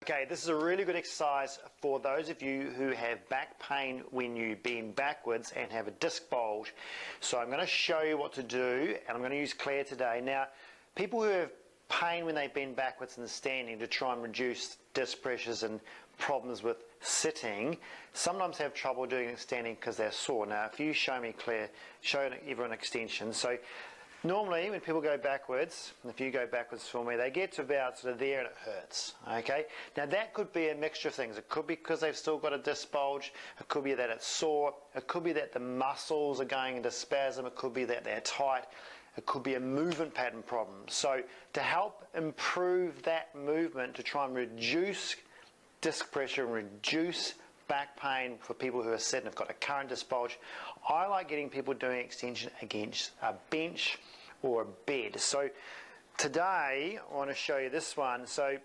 Okay, this is a really good exercise for those of you who have back pain when you bend backwards and have a disc bulge. So I'm going to show you what to do, and I'm going to use Claire today. Now, people who have pain when they bend backwards and standing to try and reduce disc pressures and problems with sitting sometimes have trouble doing it standing because they're sore. Now, if you show me, Claire, show everyone extension. So normally when people go backwards, if you go backwards for me, they get to about sort of there and it hurts, okay? Now that could be a mixture of things. It could be because they've still got a disc bulge, it could be that it's sore, it could be that the muscles are going into spasm, it could be that they're tight, it could be a movement pattern problem. So to help improve that movement, to try and reduce disc pressure and reduce back pain for people who are sitting and have got a current disc bulge, I like getting people doing extension against a bench or a bed. So today I want to show you this one. So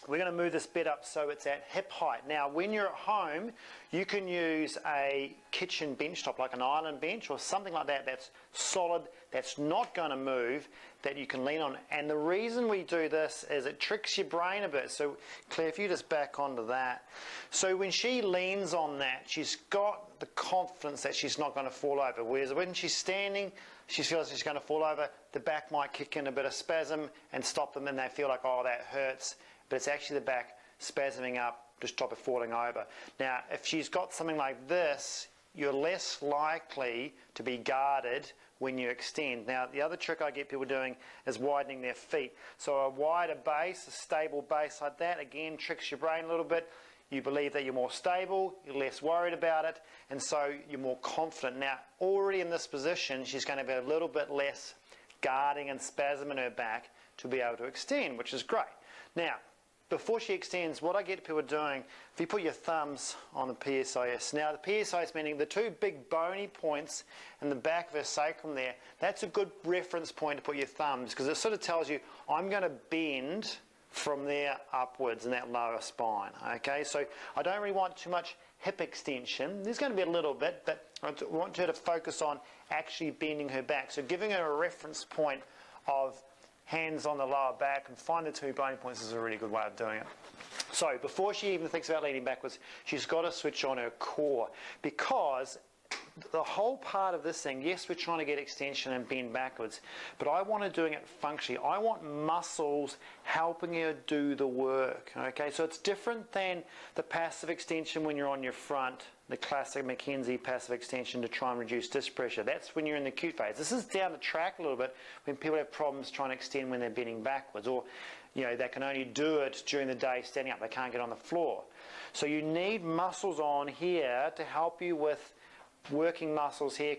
we're going to move this bed up so it's at hip height. Now when you're at home, you can use a kitchen bench top like an island bench or something like that that's solid, that's not going to move, that you can lean on. And the reason we do this is it tricks your brain a bit. So Claire, if you just back onto that. So when she leans on that, she's got the confidence that she's not going to fall over. Whereas when she's standing, she feels she's going to fall over, the back might kick in a bit of spasm and stop them, and they feel like, oh, that hurts. But it's actually the back spasming up to stop her falling over. Now, if she's got something like this, you're less likely to be guarded when you extend. Now, the other trick I get people doing is widening their feet. So a wider base, a stable base like that, again, tricks your brain a little bit. You believe that you're more stable, you're less worried about it, and so you're more confident. Now, already in this position, she's going to be a little bit less guarding and spasm in her back to be able to extend, which is great. Now, before she extends, what I get people doing, if you put your thumbs on the PSIS. Now the PSIS meaning the two big bony points in the back of her sacrum there, that's a good reference point to put your thumbs because it sort of tells you, I'm going to bend from there upwards in that lower spine, okay? So I don't really want too much hip extension. There's going to be a little bit, but I want her to focus on actually bending her back. So giving her a reference point of hands on the lower back and find the two bony points is a really good way of doing it. So before she even thinks about leaning backwards, she's got to switch on her core, because the whole part of this thing, yes, we're trying to get extension and bend backwards, but I want her doing it functionally. I want muscles helping her do the work, okay? So it's different than the passive extension when you're on your front, the classic McKenzie passive extension to try and reduce disc pressure. That's when you're in the acute phase. This is down the track a little bit when people have problems trying to extend when they're bending backwards, or you know, they can only do it during the day standing up. They can't get on the floor. So you need muscles on here to help you with working muscles here,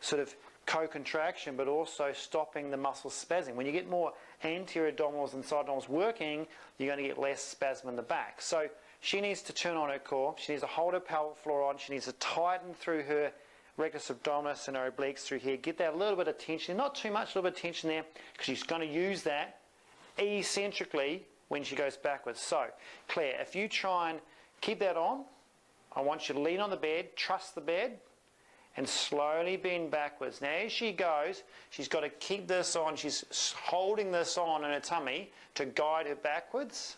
sort of co-contraction, but also stopping the muscle spasming. When you get more anterior abdominals and side abdominals working, you're going to get less spasm in the back. So she needs to turn on her core. She needs to hold her pelvic floor on. She needs to tighten through her rectus abdominis and her obliques through here. Get that little bit of tension, not too much, a little bit of tension there, because she's going to use that eccentrically when she goes backwards. So, Claire, if you try and keep that on, I want you to lean on the bed, trust the bed, and slowly bend backwards. Now as she goes, she's got to keep this on. She's holding this on in her tummy to guide her backwards.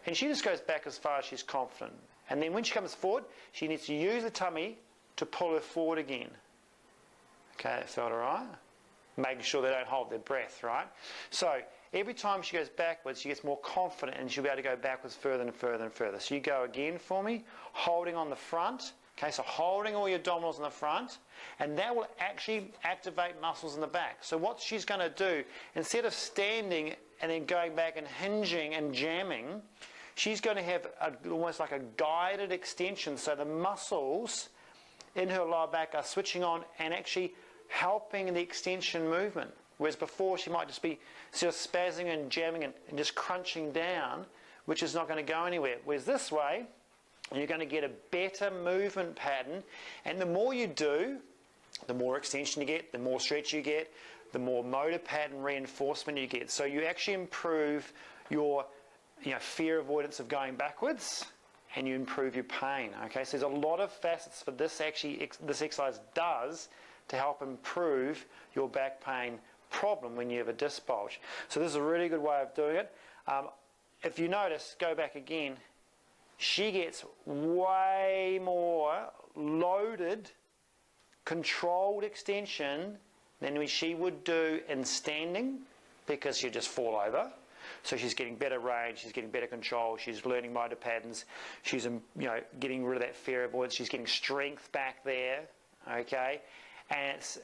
And she just goes back as far as she's confident. And then when she comes forward, she needs to use the tummy to pull her forward again. Okay, that felt all right? Making sure they don't hold their breath, right? So every time she goes backwards, she gets more confident and she'll be able to go backwards further and further and further. So you go again for me, holding on the front. Okay, so holding all your abdominals in the front, and that will actually activate muscles in the back. So what she's going to do, instead of standing and then going back and hinging and jamming, she's going to have almost like a guided extension. So the muscles in her lower back are switching on and actually helping the extension movement. Whereas before she might just be sort of spazzing and jamming and just crunching down, which is not going to go anywhere. Whereas this way, you're going to get a better movement pattern, and the more you do, the more extension you get, the more stretch you get, the more motor pattern reinforcement you get. So you actually improve your fear avoidance of going backwards, and you improve your pain. Okay, so there's a lot of facets for this this exercise does to help improve your back pain problem when you have a disc bulge. So this is a really good way of doing it. if you notice, go back again, she gets way more loaded, controlled extension than she would do in standing, because she'd just fall over. So she's getting better range, she's getting better control, she's learning motor patterns, she's getting rid of that fear avoidance, she's getting strength back there, okay? And it's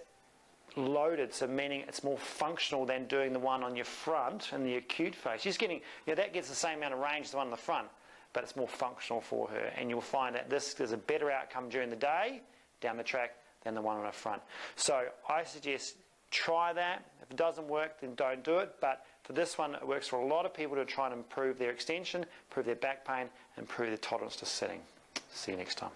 loaded, so meaning it's more functional than doing the one on your front in the acute phase. She's getting, that gets the same amount of range as the one on the front, but it's more functional for her. And you'll find that there's a better outcome during the day, down the track, than the one on the front. So I suggest try that. If it doesn't work, then don't do it. But for this one, it works for a lot of people to try and improve their extension, improve their back pain, and improve their tolerance to sitting. See you next time.